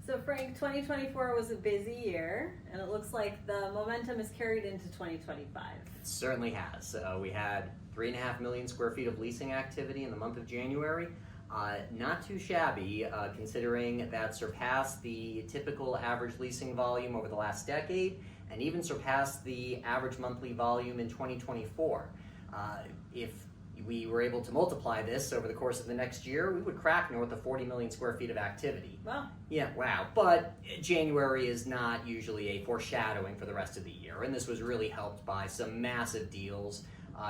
So Frank, 2024 was a busy year, and it looks like the momentum is carried into 2025. It certainly has. We had 3.5 million square feet of leasing activity in the month of January. Not too shabby, considering that surpassed the typical average leasing volume over the last decade, and even surpassed the average monthly volume in 2024. If we were able to multiply this over the course of the next year, we would crack north of 40 million square feet of activity. Wow. Yeah, wow. But January is not usually a foreshadowing for the rest of the year, and this was really helped by some massive deals.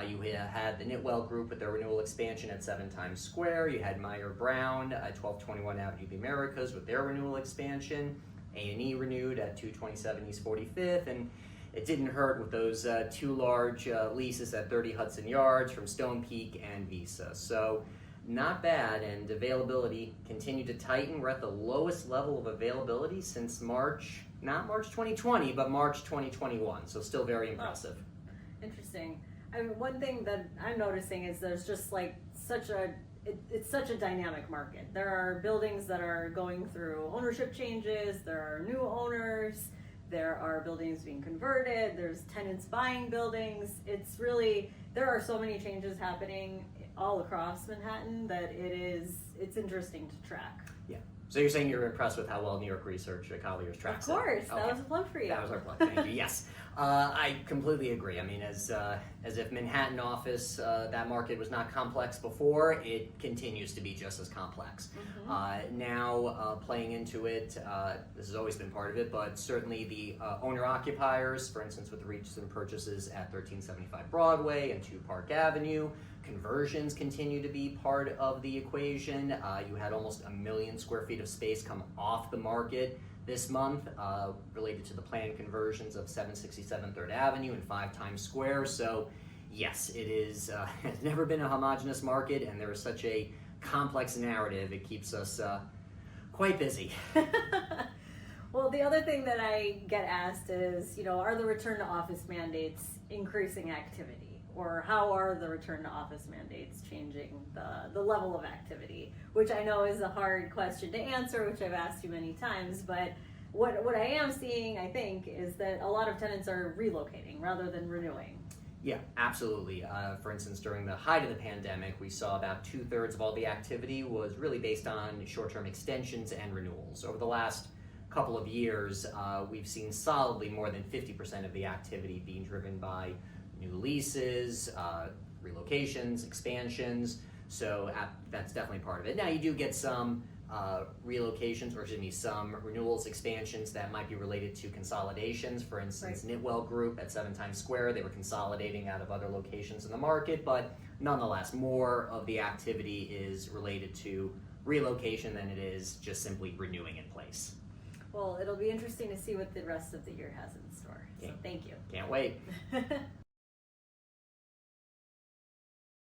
You had the Knitwell Group with their renewal expansion at 7 Times Square. You had Meyer Brown at 1221 Avenue of the Americas with their renewal expansion. A&E renewed at 227 East 45th, and it didn't hurt with those two large leases at 30 Hudson Yards from Stone Peak and Visa. So not bad, and availability continued to tighten. We're at the lowest level of availability since not March 2020, but March 2021. So still very impressive. Oh, interesting. I mean, one thing that I'm noticing is there's just like it's such a dynamic market. There are buildings that are going through ownership changes. There are new owners. There are buildings being converted. There's tenants buying buildings. There are so many changes happening all across Manhattan that it's interesting to track. Yeah. So you're saying you're impressed with how well New York Research at Colliers tracks it? Of course. Okay. That was a plug for you. That was our plug. Thank you. Yes. I completely agree. I mean, as if Manhattan office, that market was not complex before, it continues to be just as complex. Mm-hmm. Now, playing into it, this has always been part of it, but certainly the owner-occupiers, for instance, with the recent purchases at 1375 Broadway and 2 Park Avenue, conversions continue to be part of the equation. You had almost 1 million square feet of space come off the market this month related to the planned conversions of 767 3rd Avenue and 5 Times Square. So yes, it is. It's never been a homogeneous market, and there is such a complex narrative. It keeps us quite busy. Well, the other thing that I get asked is, are the return to office mandates increasing activity? Or how are the return to office mandates changing the level of activity? Which I know is a hard question to answer, which I've asked you many times, but what I am seeing, I think, is that a lot of tenants are relocating rather than renewing. Yeah, absolutely. For instance, during the height of the pandemic, we saw about 2/3 of all the activity was really based on short-term extensions and renewals. Over the last couple of years, we've seen solidly more than 50% of the activity being driven by new leases, relocations, expansions, so that's definitely part of it. Now you do get some relocations, some renewals, expansions that might be related to consolidations. For instance, right. Knitwell Group at 7 Times Square, they were consolidating out of other locations in the market, but nonetheless, more of the activity is related to relocation than it is just simply renewing in place. Well, it'll be interesting to see what the rest of the year has in store. So thank you. Can't wait.